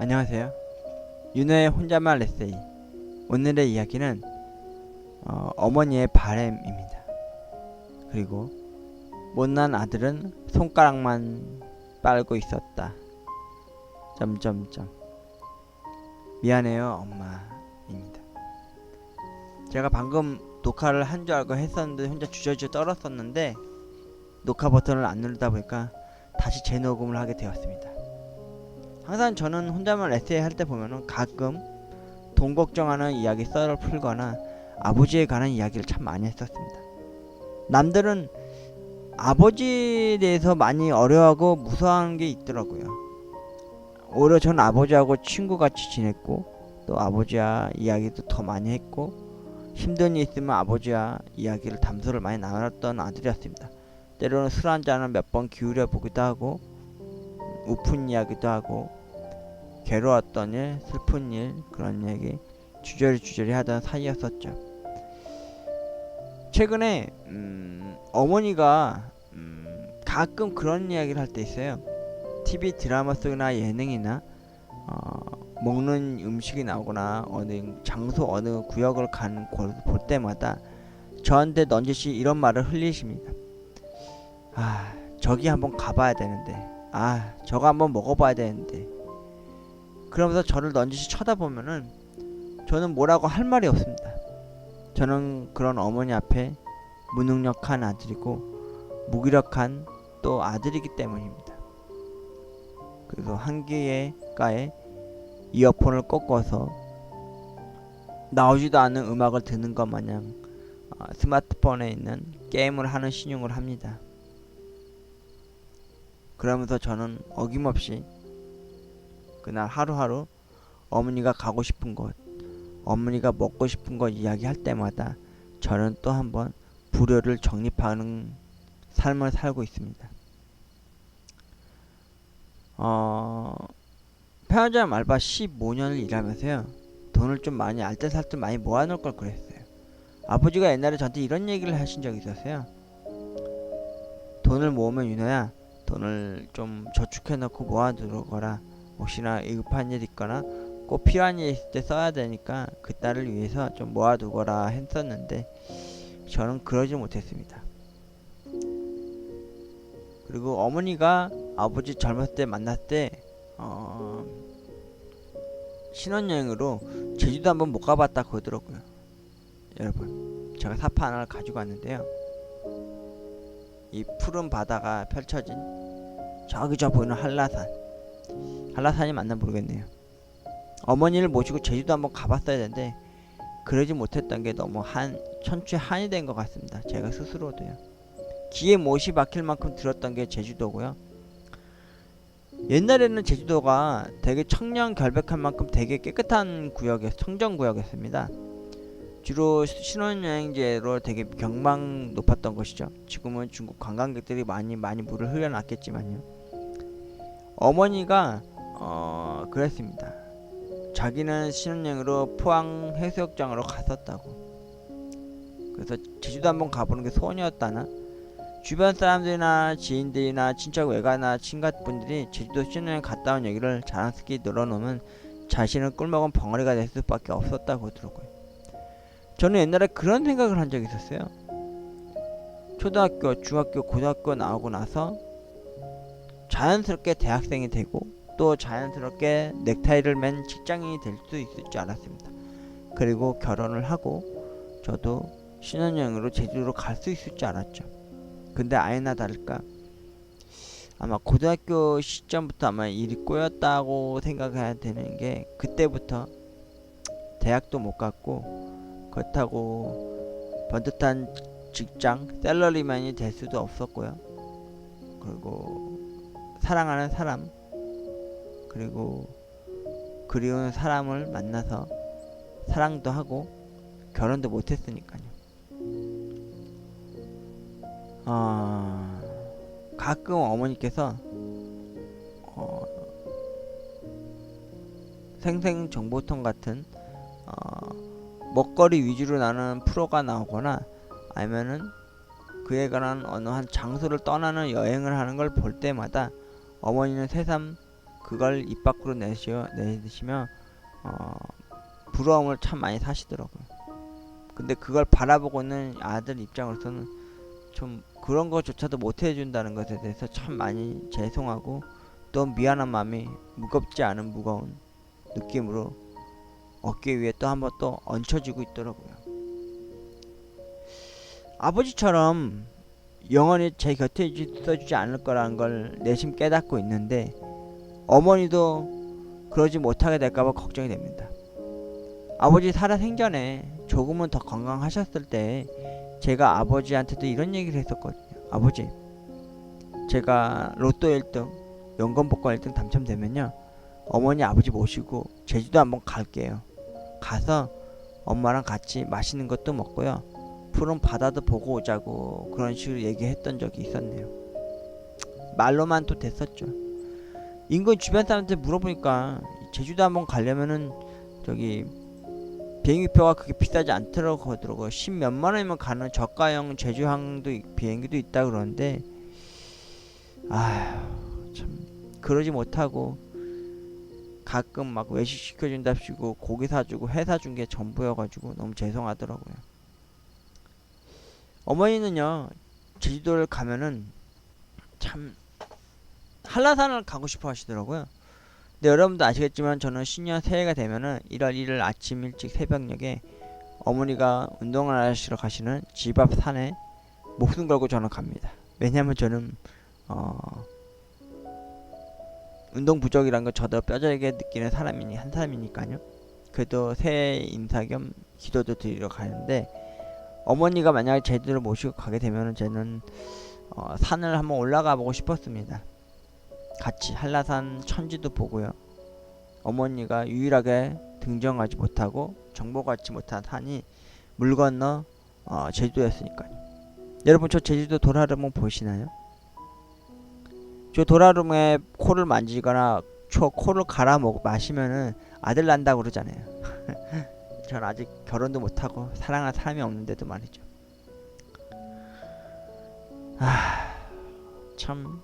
안녕하세요. 윤호의 혼잣말 에세이. 오늘의 이야기는 어머니의 바램입니다. 그리고 못난 아들은 손가락만 빨고 있었다. 점점점. 미안해요, 엄마입니다. 제가 방금 녹화를 한 줄 알고 했었는데 혼자 주저주저 떨었었는데 녹화 버튼을 안 누르다 보니까 다시 재녹음을 하게 되었습니다. 항상 저는 혼자만 에세이 할 때 보면은 가끔 돈 걱정하는 이야기 썰을 풀거나 아버지에 관한 이야기를 참 많이 했었습니다. 남들은 아버지에 대해서 많이 어려워하고 무서워하는 게 있더라고요. 오히려 저는 아버지하고 친구같이 지냈고 또 아버지와 이야기도 더 많이 했고 힘든 일 있으면 아버지와 이야기를 담소를 많이 나눴던 아들이었습니다. 때로는 술 한잔을 몇 번 기울여 보기도 하고 우픈 이야기도 하고 괴로웠던 일, 슬픈 일 그런 얘기 주저리 하던 사이였었죠. 최근에 어머니가 가끔 그런 이야기를 할 때 있어요. TV 드라마 속이나 예능이나 먹는 음식이 나오거나 어느 장소 어느 구역을 가는 곳을 볼 때마다 저한테 넌지시 이런 말을 흘리십니다. 아, 저기 한번 가봐야 되는데, 아, 저거 한번 먹어봐야 되는데. 그러면서 저를 넌지시 쳐다보면은 저는 뭐라고 할 말이 없습니다. 저는 그런 어머니 앞에 무능력한 아들이고 무기력한 또 아들이기 때문입니다. 그래서 한 개의 가에 이어폰을 꺾어서 나오지도 않는 음악을 듣는 것 마냥 스마트폰에 있는 게임을 하는 신용을 합니다. 그러면서 저는 어김없이 그날 하루하루 어머니가 가고 싶은 곳, 어머니가 먹고 싶은 것 이야기할 때마다 저는 또 한번 불효를 정립하는 삶을 살고 있습니다. 편의점 알바 15년을 일하면서요. 돈을 좀 많이 알뜰살뜰 많이 모아놓을 걸 그랬어요. 아버지가 옛날에 저한테 이런 얘기를 하신 적이 있었어요. 돈을 모으면 윤호야, 돈을 좀 저축해놓고 모아두거라. 혹시나 위급한 일 있거나 꼭 필요한 일 있을 때 써야 되니까 그딸을 위해서 좀 모아두거라 했었는데 저는 그러지 못했습니다. 그리고 어머니가 아버지 젊었을 때 만났을 때 신혼여행으로 제주도 한번 못 가봤다 그러더라고요. 여러분, 제가 사파 하나를 가지고 왔는데요. 이 푸른 바다가 펼쳐진 저기 저 보이는 한라산이 맞나 모르겠네요. 어머니를 모시고 제주도 한번 가봤어야 되는데 그러지 못했던 게 너무 천추에 한이 된 것 같습니다. 제가 스스로도요. 귀에 못이 박힐 만큼 들었던 게 제주도고요. 옛날에는 제주도가 되게 청량 결백한 만큼 되게 깨끗한 청정구역이었습니다. 주로 신혼여행지로 되게 경망 높았던 것이죠. 지금은 중국 관광객들이 많이 물을 흘려놨겠지만요. 어머니가 그랬습니다. 자기는 신혼여행으로 포항 해수욕장으로 갔었다고. 그래서 제주도 한번 가보는 게 소원이었다나 주변 사람들이나 지인들이나 친척 외가나 친가분들이 제주도 신혼여행 갔다 온 얘기를 자랑스럽게 늘어놓으면 자신은 꿀먹은 벙어리가 될 수밖에 없었다고 하더라고요. 저는 옛날에 그런 생각을 한 적이 있었어요. 초등학교, 중학교, 고등학교 나오고 나서 자연스럽게 대학생이 되고 또 자연스럽게 넥타이를 맨 직장인이 될 수 있을 줄 알았습니다. 그리고 결혼을 하고 저도 신혼여행으로 제주도로 갈 수 있을 줄 알았죠. 근데 아니나 다를까 아마 고등학교 시점부터 아마 일이 꼬였다고 생각해야 되는 게 그때부터 대학도 못 갔고 그렇다고 번듯한 직장 샐러리맨이 될 수도 없었고요. 그리고 사랑하는 사람 그리고 그리운 사람을 만나서 사랑도 하고 결혼도 못했으니까요. 가끔 어머니께서 생생정보통 같은 먹거리 위주로 나는 프로가 나오거나 아니면은 그에 관한 어느 한 장소를 떠나는 여행을 하는 걸 볼 때마다 어머니는 새삼 그걸 입 밖으로 내시며 부러움을 참 많이 사시더라고요. 근데 그걸 바라보고 있는 아들 입장으로서는 좀 그런 것조차도 못 해준다는 것에 대해서 참 많이 죄송하고 또 미안한 마음이 무겁지 않은 무거운 느낌으로 어깨 위에 또 한번 또 얹혀지고 있더라고요. 아버지처럼 영원히 제 곁에 있어주지 않을 거라는 걸 내심 깨닫고 있는데 어머니도 그러지 못하게 될까봐 걱정이 됩니다. 아버지 살아생전에 조금은 더 건강하셨을 때 제가 아버지한테도 이런 얘기를 했었거든요. 아버지, 제가 로또 1등, 연금복권 1등 당첨되면요, 어머니 아버지 모시고 제주도 한번 갈게요. 가서 엄마랑 같이 맛있는 것도 먹고요, 푸른 바다도 보고 오자고 그런 식으로 얘기했던 적이 있었네요. 말로만 또 됐었죠. 인근 주변 사람한테 물어보니까 제주도 한번 가려면은 저기 비행기표가 그렇게 비싸지 않더라고 하더라고요. 10몇만 원이면 가는 저가형 제주항도 비행기도 있다 그러는데 아휴 참 그러지 못하고 가끔 막 외식 시켜준답시고 고기 사주고 회 사준 게 전부여가지고 너무 죄송하더라고요. 어머니는요 제주도를 가면은 참 한라산을 가고 싶어 하시더라고요. 근데 여러분도 아시겠지만 저는 신년 새해가 되면은 1월 1일 아침 일찍 새벽녘에 어머니가 운동을 하시러 가시는 집 앞 산에 목숨 걸고 저는 갑니다. 왜냐면 저는 운동 부족이란 걸 저도 뼈저리게 느끼는 한 사람이니까요. 그래도 새해 인사 겸 기도도 드리러 가는데 어머니가 만약에 제주도를 모시고 가게 되면은 저는 산을 한번 올라가 보고 싶었습니다. 같이 한라산 천지도 보고요. 어머니가 유일하게 등정하지 못하고 정복하지 못한 산이 물 건너 제주도였으니까요. 여러분 저 제주도 도라르몽 보시나요? 저 도라르몽에 코를 만지거나 코를 갈아 마시면은 아들 난다고 그러잖아요. 전 아직 결혼도 못하고 사랑할 사람이 없는데도 말이죠. 참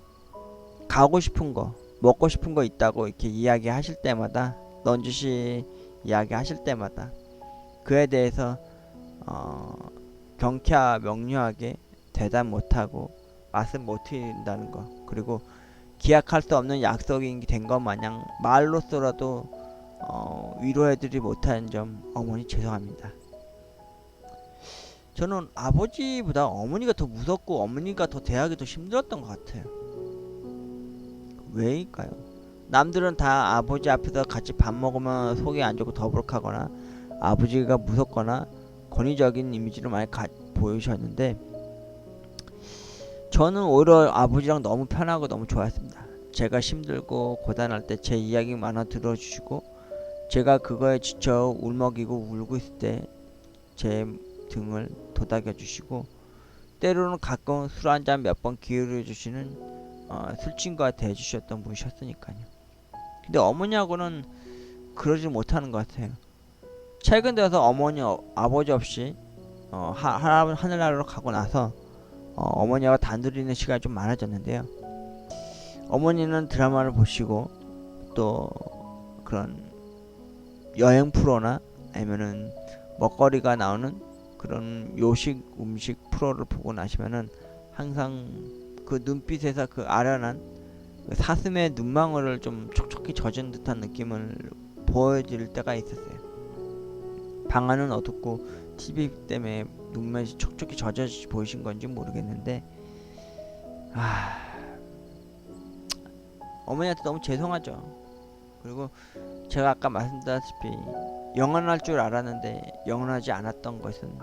가고 싶은 거 먹고 싶은 거 있다고 이렇게 이야기 하실 때마다 넌지시 이야기 하실 때마다 그에 대해서 명료하게 대답 못하고 말씀 못 드린다는 거, 그리고 기약할 수 없는 약속이 된 것 마냥 말로써라도 위로해드리지 못하는 점 어머니 죄송합니다. 저는 아버지보다 어머니가 더 무섭고 어머니가 더 대하기 더 힘들었던 것 같아요. 왜일까요? 남들은 다 아버지 앞에서 같이 밥 먹으면 속이 안 좋고 더부룩하거나 아버지가 무섭거나 권위적인 이미지를 많이 보이셨는데 저는 오히려 아버지랑 너무 편하고 너무 좋았습니다. 제가 힘들고 고단할 때 제 이야기 많아 들어주시고 제가 그거에 지쳐 울먹이고 울고 있을 때 제 등을 도닥여 주시고 때로는 가끔 술 한잔 몇 번 기울여 주시는 술친구가 대해주셨던 분이셨으니까요. 근데 어머니하고는 그러지 못하는 것 같아요. 최근 들어서 어머니 아버지 없이 하늘나라로 가고 나서 어머니와 단둘이 있는 시간이 좀 많아졌는데요. 어머니는 드라마를 보시고 또 그런 여행 프로나 아니면은 먹거리가 나오는 그런 요식 음식 프로를 보고 나시면은 항상 그 눈빛에서 그 아련한 그 사슴의 눈망울을 좀 촉촉히 젖은 듯한 느낌을 보여질 때가 있었어요. 방 안은 어둡고 TV 때문에 눈매이 촉촉히 젖어 보이신 건지 모르겠는데 어머니한테 너무 죄송하죠. 그리고 제가 아까 말씀드렸다시피 영원할 줄 알았는데 영원하지 않았던 것은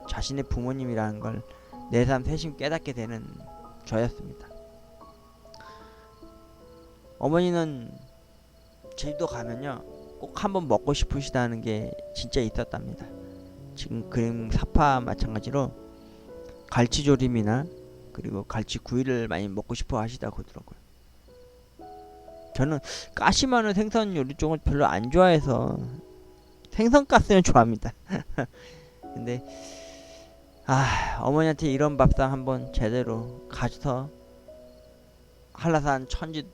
자신의 부모님이라는 걸 내삼 새심 깨닫게 되는 저였습니다. 어머니는 제주도 가면요 꼭 한번 먹고 싶으시다는 게 진짜 있었답니다. 지금 그림 사파 마찬가지로 갈치조림이나 그리고 갈치구이를 많이 먹고 싶어 하시다고 하더라고요. 저는 가시 많은 생선 요리 쪽은 별로 안 좋아해서 생선가스는 좋아합니다. 근데 어머니한테 이런 밥상 한번 제대로 가서 한라산 천지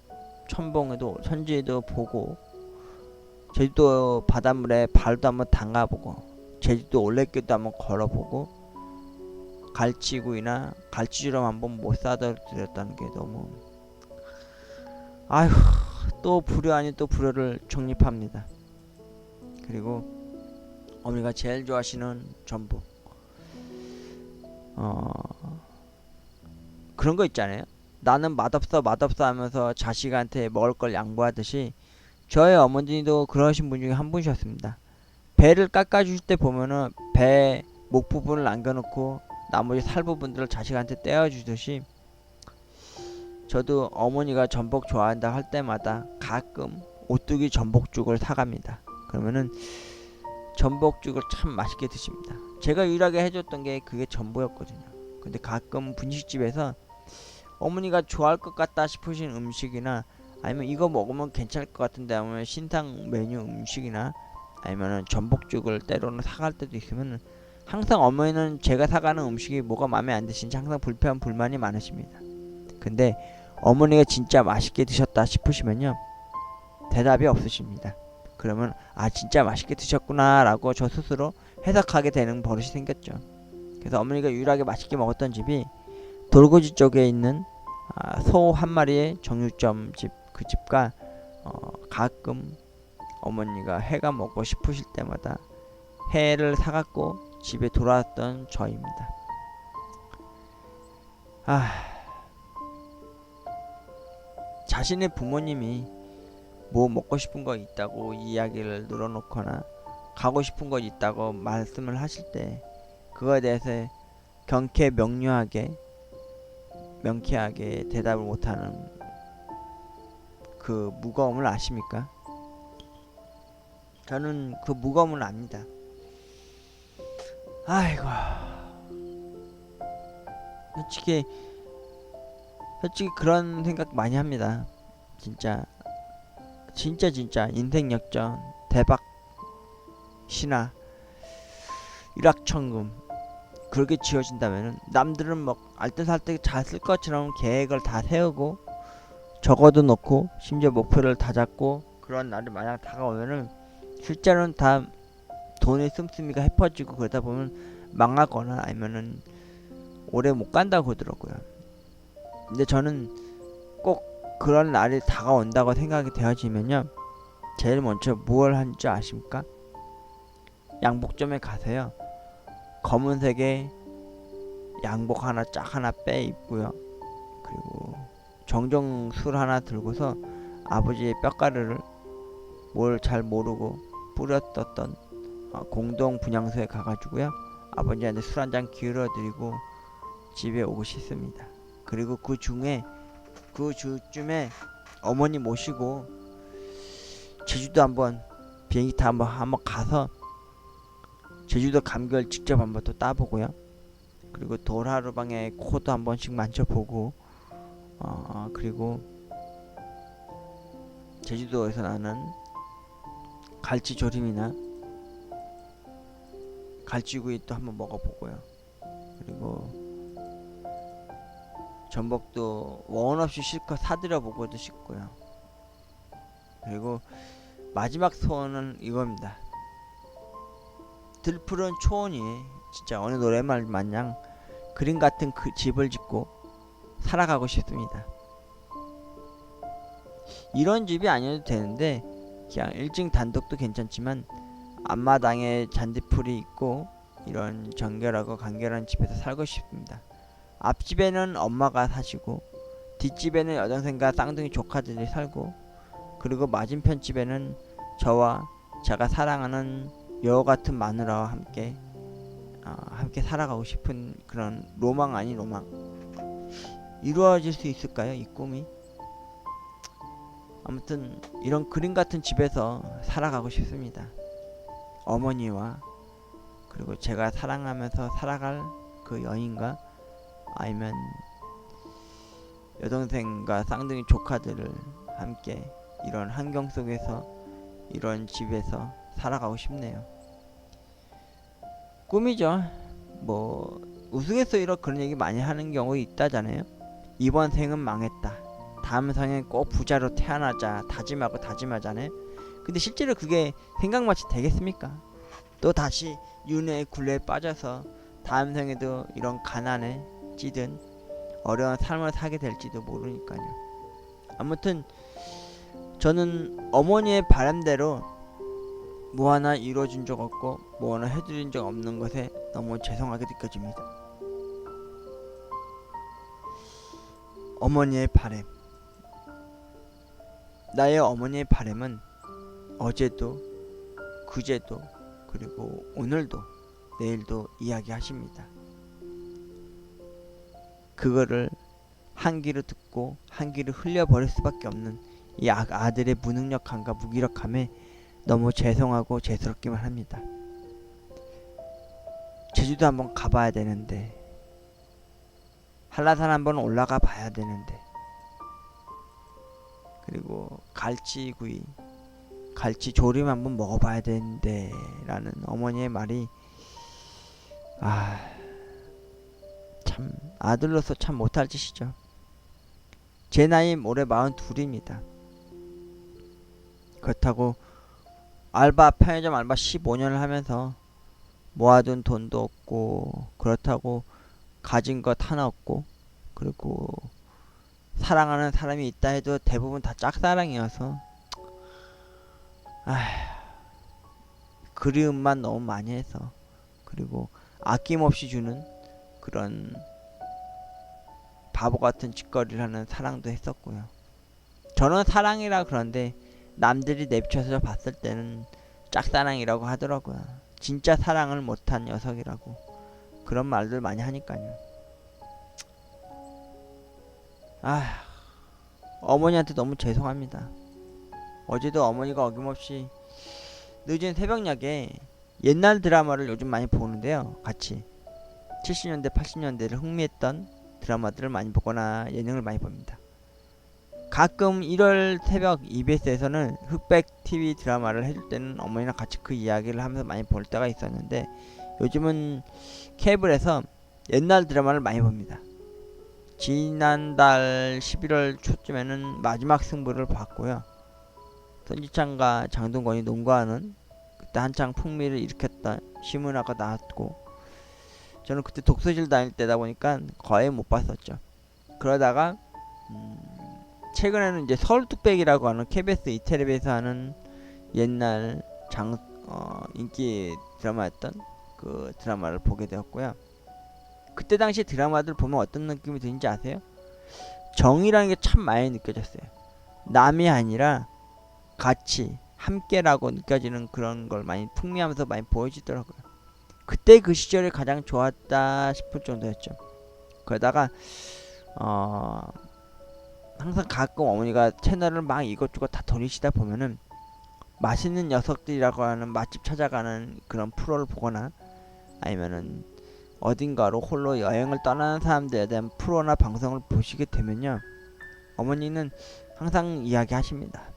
첨봉에도 천지에도 보고 제주도 바닷물에 발도 한번 담가보고 제주도 올레길도 한번 걸어보고 갈치구이나 갈치주름 한번 못 사드렸다는 게 너무 아휴 또 불효 아닌 또 불효를 정립합니다. 그리고 어머니가 제일 좋아하시는 전복 그런 거 있잖아요. 나는 맛없어 맛없어 하면서 자식한테 먹을 걸 양보하듯이 저희 어머니도 그러신 분 중에 한 분이셨습니다. 배를 깎아주실 때 보면은 배 목 부분을 남겨놓고 나머지 살 부분들을 자식한테 떼어주듯이 저도 어머니가 전복 좋아한다 할 때마다 가끔 오뚜기 전복죽을 사갑니다. 그러면은 전복죽을 참 맛있게 드십니다. 제가 유일하게 해줬던 게 그게 전부였거든요. 근데 가끔 분식집에서 어머니가 좋아할 것 같다 싶으신 음식이나 아니면 이거 먹으면 괜찮을 것 같은데 하면 신상 메뉴 음식이나 아니면은 전복죽을 때로는 사갈 때도 있으면 항상 어머니는 제가 사가는 음식이 뭐가 마음에 안 드신지 항상 불편 불만이 많으십니다. 근데 어머니가 진짜 맛있게 드셨다 싶으시면요 대답이 없으십니다. 그러면 아 진짜 맛있게 드셨구나 라고 저 스스로 해석하게 되는 버릇이 생겼죠. 그래서 어머니가 유일하게 맛있게 먹었던 집이 돌고지 쪽에 있는 소 한 마리의 정육점 집 그 집과 가끔 어머니가 회가 먹고 싶으실 때마다 회를 사갖고 집에 돌아왔던 저입니다. 자신의 부모님이 뭐 먹고 싶은 거 있다고 이야기를 늘어놓거나 가고 싶은 거 있다고 말씀을 하실 때 그거에 대해서 명쾌하게 대답을 못하는 그 무거움을 아십니까? 저는 그 무거움을 압니다. 아이고 솔직히 그런 생각 많이 합니다. 진짜 인생 역전 대박 신화 일확천금 그렇게 지어진다면은 남들은 뭐 알뜰살뜰 잘 쓸 것처럼 계획을 다 세우고 적어도 놓고 심지어 목표를 다 잡고 그런 날이 만약 다가오면은 실제로는 다 돈의 씀씀이가 헤퍼지고 그러다 보면 망하거나 아니면은 오래 못 간다고 그러더라고요. 근데 저는 꼭 그런 날이 다가온다고 생각이 되어지면요 제일 먼저 무얼 하는 줄 아십니까? 양복점에 가서요 검은색의 양복 하나 쫙 하나 빼 입고요 그리고 정정술 하나 들고서 아버지의 뼈가루를 뭘 잘 모르고 뿌렸었던 공동 분향소에 가가지고요 아버지한테 술 한잔 기울여드리고 집에 오고 싶습니다. 그리고 그 주쯤에 어머니 모시고 제주도 한번 비행기 타 한번 가서 제주도 감귤 직접 한번 또 따보고요. 그리고 돌하루방에 코도 한 번씩 만져보고 그리고 제주도에서 나는 갈치조림이나 갈치구이 또 한번 먹어보고요. 그리고 전복도 원 없이 실컷 사드려보고도 싶고요. 그리고 마지막 소원은 이겁니다. 들푸른 초원이 진짜 어느 노래말 마냥 그림 같은 그 집을 짓고 살아가고 싶습니다. 이런 집이 아니어도 되는데 그냥 1층 단독도 괜찮지만 앞마당에 잔디풀이 있고 이런 정결하고 간결한 집에서 살고 싶습니다. 앞집에는 엄마가 사시고 뒷집에는 여동생과 쌍둥이 조카들이 살고 그리고 맞은편 집에는 저와 제가 사랑하는 여우같은 마누라와 함께 살아가고 싶은 그런 로망 아닌 로망 이루어질 수 있을까요? 이 꿈이? 아무튼 이런 그림 같은 집에서 살아가고 싶습니다. 어머니와 그리고 제가 사랑하면서 살아갈 그 여인과 아니면 여동생과 쌍둥이 조카들을 함께 이런 환경 속에서 이런 집에서 살아가고 싶네요. 꿈이죠. 뭐 우스갯소리로 그런 얘기 많이 하는 경우 있다잖아요. 이번 생은 망했다. 다음 생에 꼭 부자로 태어나자 다짐하고 다짐하잖아요. 근데 실제로 그게 생각만치 되겠습니까? 또 다시 윤회의 굴레에 빠져서 다음 생에도 이런 가난에 찌든 어려운 삶을 살게 될지도 모르니까요. 아무튼 저는 어머니의 바람대로 뭐 하나 이루어준 적 없고 뭐 하나 해드린 적 없는 것에 너무 죄송하게 느껴집니다. 어머니의 바람. 나의 어머니의 바람은 어제도 그제도 그리고 오늘도 내일도 이야기하십니다. 그거를 한 귀로 듣고 한 귀로 흘려버릴 수밖에 없는 이 아들의 무능력함과 무기력함에 너무 죄송하고 죄스럽기만 합니다. 제주도 한번 가봐야 되는데, 한라산 한번 올라가 봐야 되는데, 그리고 갈치구이, 갈치조림 한번 먹어봐야 되는데 라는 어머니의 말이 참 아들로서 참 못할 짓이죠. 제 나이 올해 42입니다. 그렇다고 편의점 알바 15년을 하면서 모아둔 돈도 없고, 그렇다고 가진 것 하나 없고, 그리고 사랑하는 사람이 있다 해도 대부분 다 짝사랑이어서 그리움만 너무 많이 해서, 그리고 아낌없이 주는 그런 바보 같은 짓거리를 하는 사랑도 했었고요. 저는 사랑이라 그런데 남들이 내비쳐서 봤을 때는 짝사랑이라고 하더라고요. 진짜 사랑을 못한 녀석이라고 그런 말들 많이 하니까요. 어머니한테 너무 죄송합니다. 어제도 어머니가 어김없이 늦은 새벽녘에 옛날 드라마를 요즘 많이 보는데요. 같이 70년대 80년대를 흥미했던 드라마들을 많이 보거나 예능을 많이 봅니다. 가끔 1월 새벽 EBS에서는 흑백 TV 드라마를 해줄 때는 어머니랑 같이 그 이야기를 하면서 많이 볼 때가 있었는데, 요즘은 케이블에서 옛날 드라마를 많이 봅니다. 지난달 11월 초쯤에는 마지막 승부를 봤고요. 손지창과 장동건이 농구하는, 그때 한창 풍미를 일으켰던 시문화가 나왔고, 저는 그때 독서실 다닐 때다 보니까 거의 못 봤었죠. 그러다가 최근에는 이제 서울뚝배기라고 하는 KBS 이태리에서 하는 옛날 인기 드라마였던 그 드라마를 보게 되었고요. 그때 당시 드라마들 보면 어떤 느낌이 드는지 아세요? 정이라는 게 참 많이 느껴졌어요. 남이 아니라 같이 함께라고 느껴지는 그런 걸 많이 풍미하면서 많이 보여지더라고요. 그때 그 시절이 가장 좋았다 싶을 정도였죠. 그러다가 항상 가끔 어머니가 채널을 막 이것저것 다 돌리시다 보면은 맛있는 녀석들이라고 하는 맛집 찾아가는 그런 프로를 보거나, 아니면은 어딘가로 홀로 여행을 떠나는 사람들에 대한 프로나 방송을 보시게 되면요, 어머니는 항상 이야기하십니다.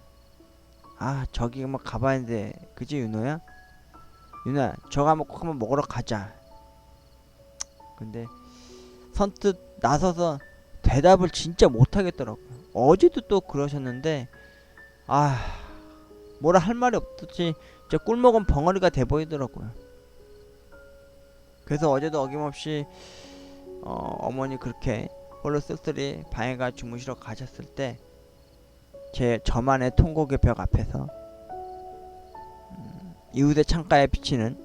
저기 뭐 가봐야 하는데, 그지 윤호야? 윤호야, 저거 한번 꼭 한번 먹으러 가자. 근데 선뜻 나서서 대답을 진짜 못하겠더라고요. 어제도 또 그러셨는데 뭐라 할 말이 없듯이 진짜 꿀먹은 벙어리가 돼보이더라고요. 그래서 어제도 어김없이 어머니 그렇게 홀로 쓸쓸히 방에가 주무시러 가셨을 때 저만의 통곡의 벽 앞에서 이웃의 창가에 비치는,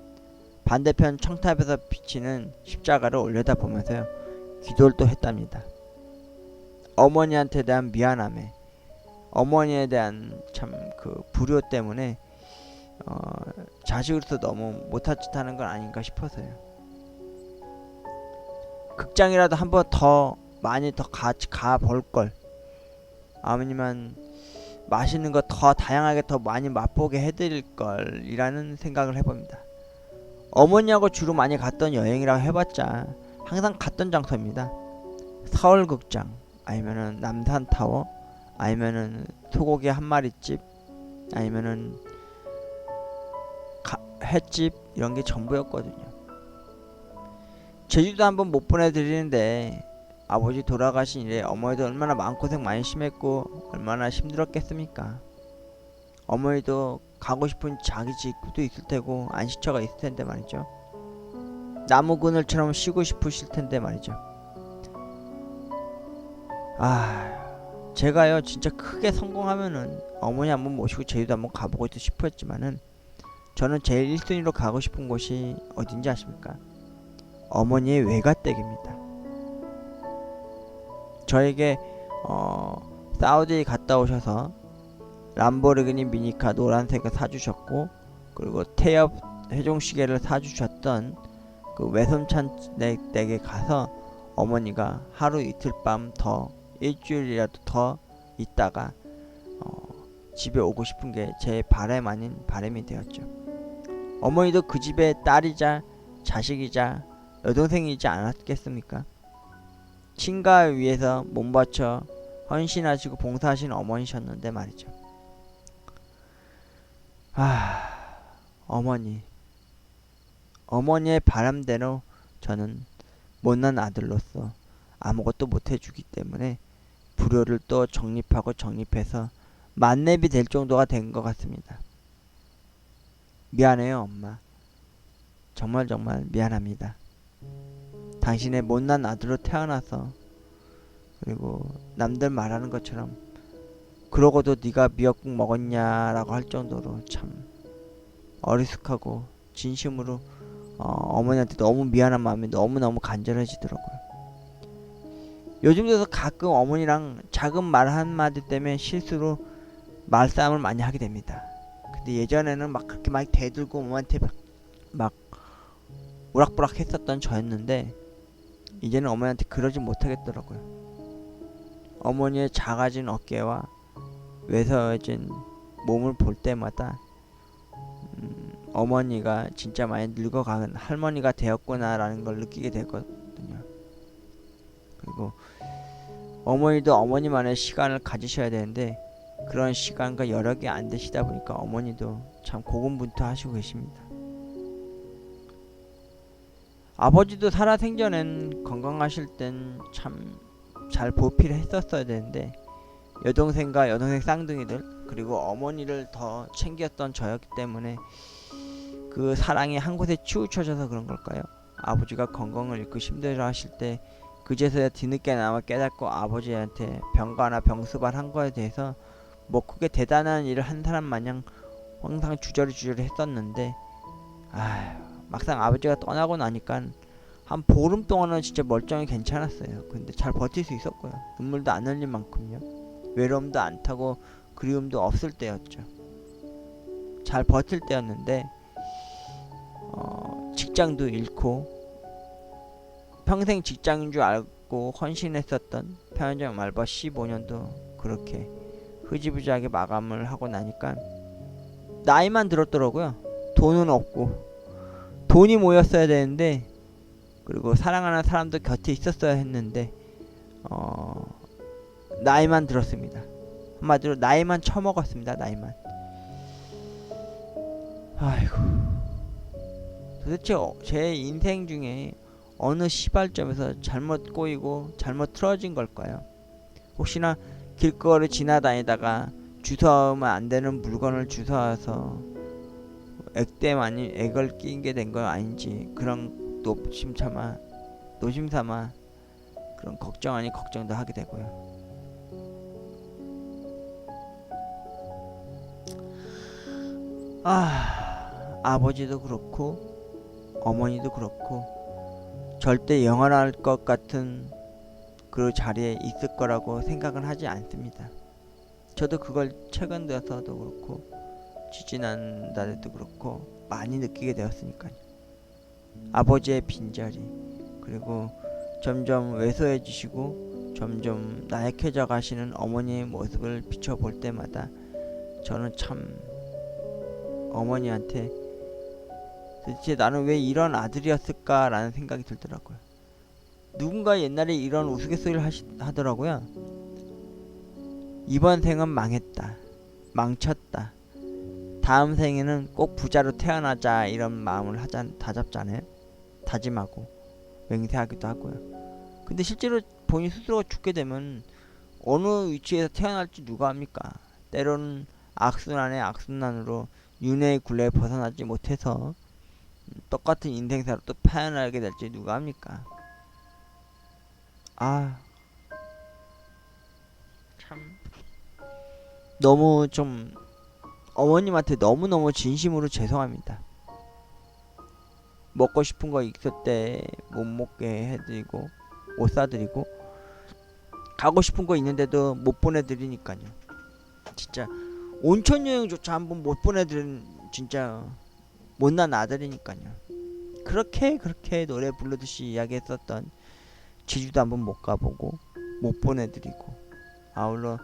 반대편 청탑에서 비치는 십자가를 올려다보면서요, 기도를 또 했답니다. 어머니한테 대한 미안함에, 어머니에 대한 참 그 불효 때문에 자식으로서 너무 못할 짓 하는 건 아닌가 싶어서요. 극장이라도 한번 더 많이 더 같이 가볼걸, 아니면 맛있는 거 더 다양하게 더 많이 맛보게 해드릴걸 이라는 생각을 해봅니다. 어머니하고 주로 많이 갔던 여행이라고 해봤자 항상 갔던 장소입니다. 서울극장, 아니면은 남산타워, 아니면은 소고기 한마리집, 아니면은 횟집, 이런게 전부였거든요. 제주도 한번 못 보내드리는데 아버지 돌아가신 이래 어머니도 얼마나 마음고생 많이 심했고 얼마나 힘들었겠습니까. 어머니도 가고 싶은 자기 집도 있을 테고 안식처가 있을 텐데 말이죠. 나무 그늘처럼 쉬고 싶으실 텐데 말이죠. 제가요 진짜 크게 성공하면은 어머니 한번 모시고 제주도 한번 가보고 싶었지만은 저는 제일 1순위로 가고 싶은 곳이 어딘지 아십니까? 어머니의 외가댁입니다. 저에게 사우디 갔다 오셔서 람보르기니 미니카 노란색을 사주셨고, 그리고 태엽 회종시계를 사주셨던 그 외손찬 댁에 가서 어머니가 하루 이틀 밤 더 일주일이라도 더 있다가 집에 오고 싶은 게 제 바람 아닌 바람이 되었죠. 어머니도 그 집의 딸이자 자식이자 여동생이지 않았겠습니까? 친가 위해서 몸바쳐 헌신하시고 봉사하신 어머니셨는데 말이죠. 어머니의 바람대로 저는 못난 아들로서 아무것도 못해주기 때문에 불효를 또 정립해서 만렙이 될 정도가 된 것 같습니다. 미안해요, 엄마. 정말 미안합니다. 당신의 못난 아들로 태어나서, 그리고 남들 말하는 것처럼 그러고도 네가 미역국 먹었냐라고 할 정도로 참 어리숙하고 진심으로 어머니한테 너무 미안한 마음이 너무너무 간절해지더라고요. 요즘 들어서 가끔 어머니랑 작은 말 한마디 때문에 실수로 말싸움을 많이 하게 됩니다. 근데 예전에는 막 그렇게 막 대들고 어머니한테 막 오락부락 했었던 저였는데 이제는 어머니한테 그러지 못하겠더라고요. 어머니의 작아진 어깨와 왜소해진 몸을 볼 때마다 어머니가 진짜 많이 늙어간 할머니가 되었구나 라는 걸 느끼게 되거든요. 그리고 어머니도 어머니만의 시간을 가지셔야 되는데 그런 시간과 여력이 안 되시다 보니까 어머니도 참 고군분투하시고 계십니다. 아버지도 살아생전엔 건강하실 땐 참 잘 보필을 했었어야 되는데 여동생과 여동생 쌍둥이들 그리고 어머니를 더 챙겼던 저였기 때문에 그 사랑이 한 곳에 치우쳐져서 그런 걸까요? 아버지가 건강을 잃고 힘들어하실 때 그제서야 뒤늦게나마 깨닫고 아버지한테 병가나 병수발 한 거에 대해서 뭐 크게 대단한 일을 한 사람 마냥 항상 주저리 했었는데 막상 아버지가 떠나고 나니까 한 보름 동안은 진짜 멀쩡히 괜찮았어요. 근데 잘 버틸 수 있었고요. 눈물도 안 흘릴 만큼요. 외로움도 안 타고 그리움도 없을 때였죠. 잘 버틸 때였는데 직장도 잃고 평생 직장인 줄 알고 헌신했었던 편의점 알바 15년도 그렇게 흐지부지하게 마감을 하고 나니까 나이만 들었더라고요. 돈은 없고 돈이 모였어야 되는데 그리고 사랑하는 사람도 곁에 있었어야 했는데 나이만 들었습니다. 한마디로 나이만 처먹었습니다. 나이만. 아이고, 도대체 제 인생 중에 어느 시발점에서 잘못 꼬이고 잘못 틀어진 걸까요? 혹시나 길거리 지나다니다가 주워오면 안 되는 물건을 주워와서 액을 끼게 된 건 아닌지 그런 노심삼아 그런 걱정 아닌 걱정도 하게 되고요. 아버지도 그렇고 어머니도 그렇고 절대 영원할 것 같은 그 자리에 있을 거라고 생각은 하지 않습니다. 저도 그걸 최근 들어서도 그렇고 지지난달에도 그렇고 많이 느끼게 되었으니까요. 아버지의 빈자리, 그리고 점점 왜소해지시고 점점 나약해져 가시는 어머니의 모습을 비춰볼 때마다 저는 참 어머니한테 도대체 나는 왜 이런 아들이었을까 라는 생각이 들더라고요. 누군가 옛날에 이런 우스갯소리를 하더라고요. 이번 생은 망했다, 망쳤다, 다음 생에는 꼭 부자로 태어나자, 이런 마음을 다잡잖아요. 다짐하고 맹세하기도 하고요. 근데 실제로 본인 스스로가 죽게 되면 어느 위치에서 태어날지 누가 합니까? 때로는 악순환의 악순환으로 윤회의 굴레에 벗어나지 못해서 똑같은 인생사로 또 파연하게 될지 누가 합니까? 아, 참 너무 좀 어머님한테 너무너무 진심으로 죄송합니다. 먹고 싶은 거 있을 때 못 먹게 해드리고 못 사드리고 가고 싶은 거 있는데도 못 보내드리니까요. 진짜 온천 여행조차 한번 못 보내드린 진짜 못난 아들이니까요. 그렇게 노래 부르듯이 이야기했었던 제주도 한번 못 가보고 못 보내드리고 아울러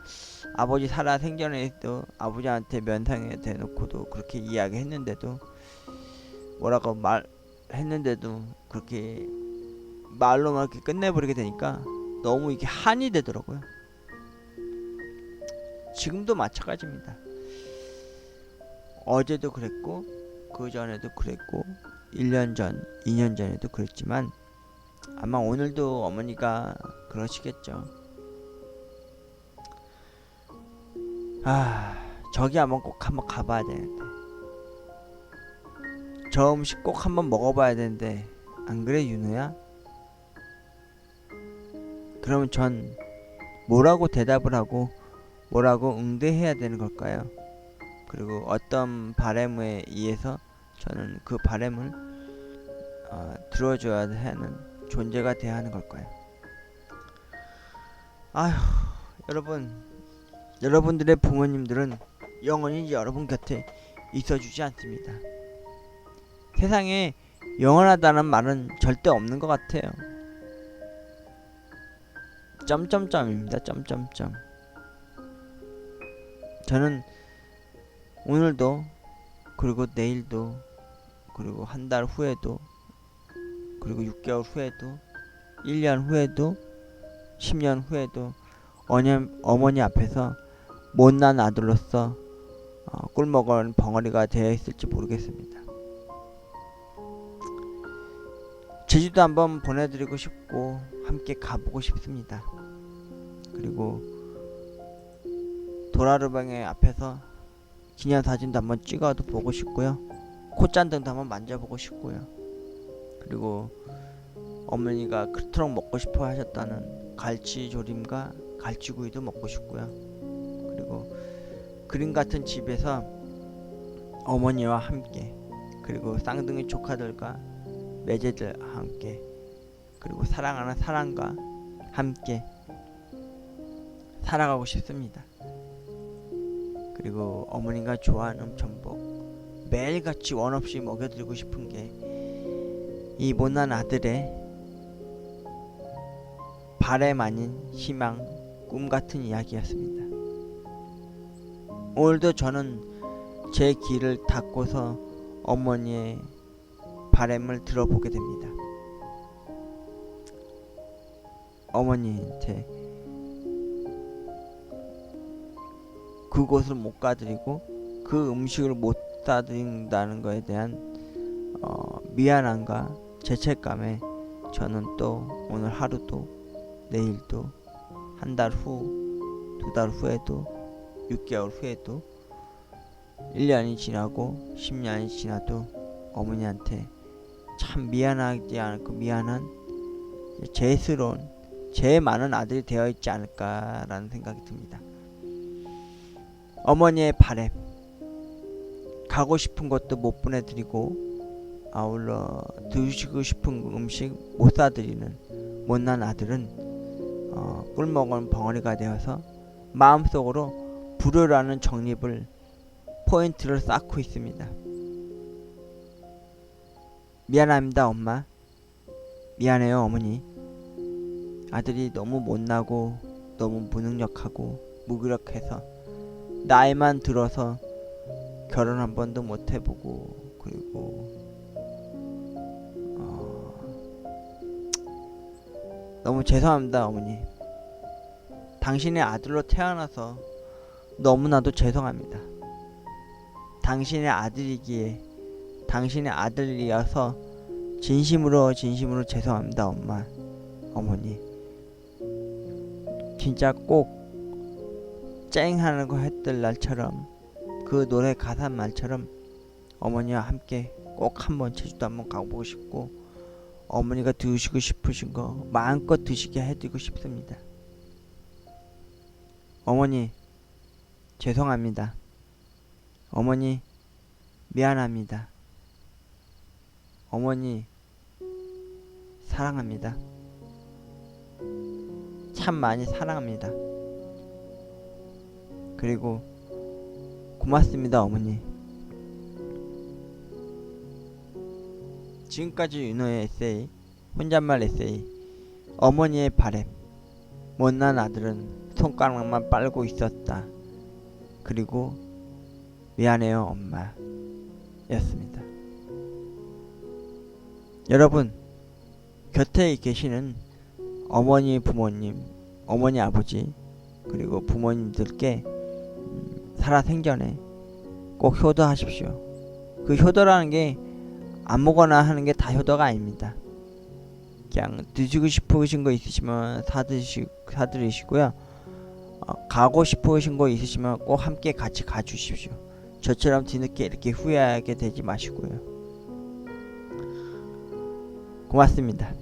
아버지 살아 생전에도 아버지한테 면상에 대놓고도 그렇게 이야기했는데도 뭐라고 말했는데도 그렇게 말로만 이렇게 끝내버리게 되니까 너무 이게 한이 되더라고요. 지금도 마찬가지입니다. 어제도 그랬고 그 전에도 그랬고 1년 전, 2년 전에도 그랬지만 아마 오늘도 어머니가 그러시겠죠. 아, 저기 꼭 한번 가봐야 되는데 저 음식 꼭 한번 먹어봐야 되는데 안 그래 윤우야? 그러면 전 뭐라고 대답을 하고 뭐라고 응대해야 되는 걸까요? 그리고 어떤 바램에 의해서 저는 그 바램을 들어줘야 하는 존재가 돼야 하는 걸까요? 아휴, 여러분들의 부모님들은 영원히 여러분 곁에 있어주지 않습니다. 세상에 영원하다는 말은 절대 없는 것 같아요. 점점점입니다. 점점점. 저는 오늘도 그리고 내일도 그리고 한 달 후에도 그리고 6개월 후에도 1년 후에도 10년 후에도 어머니 앞에서 못난 아들로서 꿀먹은 벙어리가 되어 있을지 모르겠습니다. 제주도 한번 보내드리고 싶고 함께 가보고 싶습니다. 그리고 도라르방의 앞에서 기념사진도 한번 찍어도 보고 싶고요. 콧잔등도 한번 만져보고 싶고요. 그리고 어머니가 그토록 먹고 싶어 하셨다는 갈치조림과 갈치구이도 먹고 싶고요. 그리고 그림 같은 집에서 어머니와 함께 그리고 쌍둥이 조카들과 매제들과 함께 그리고 사랑하는 사랑과 함께 살아가고 싶습니다. 그리고 어머니가 좋아하는 전복 매일같이 원없이 먹여드리고 싶은 게 이 못난 아들의 바램 아닌 희망, 꿈 같은 이야기였습니다. 오늘도 저는 제 귀를 닫고서 어머니의 바램을 들어보게 됩니다. 어머니한테 그곳을 못 가드리고 그 음식을 못 사드린다는 것에 대한 미안함과 죄책감에 저는 또 오늘 하루도 내일도 한 달 후, 2달 후에도 6개월 후에도 1년이 지나고 10년이 지나도 어머니한테 참 미안하지 않고 미안한 죄스러운 죄 많은 아들이 되어 있지 않을까라는 생각이 듭니다. 어머니의 바램 가고 싶은 것도 못 보내드리고 아울러 드시고 싶은 음식 못 사드리는 못난 아들은 꿀먹은 벙어리가 되어서 마음속으로 불효라는 정립을 포인트를 쌓고 있습니다. 미안합니다 엄마. 미안해요 어머니. 아들이 너무 못나고 너무 무능력하고 무기력해서 나이만 들어서 결혼 한 번도 못 해보고 그리고 너무 죄송합니다 어머니. 당신의 아들로 태어나서 너무나도 죄송합니다. 당신의 아들이기에 당신의 아들이어서 진심으로 죄송합니다 엄마 어머니. 진짜 꼭 쨍하는 거 했던 날처럼 그 노래 가사 말처럼 어머니와 함께 꼭 한번 제주도 한번 가보고 싶고 어머니가 드시고 싶으신 거 마음껏 드시게 해드리고 싶습니다. 어머니 죄송합니다. 어머니 미안합니다. 어머니 사랑합니다. 참 많이 사랑합니다. 그리고 고맙습니다 어머니. 지금까지 윤호의 에세이, 혼잣말 에세이, 어머니의 바램, 못난 아들은 손가락만 빨고 있었다. 그리고 미안해요 엄마 였습니다. 여러분 곁에 계시는 어머니 부모님, 어머니 아버지 그리고 부모님들께 살아생전에 꼭 효도하십시오. 그 효도라는 게 아무거나 하는 게 다 효도가 아닙니다. 그냥 드시고 싶으신 거 있으시면 사드리시고요. 가고 싶으신 거 있으시면 꼭 함께 같이 가주십시오. 저처럼 뒤늦게 이렇게 후회하게 되지 마시고요. 고맙습니다.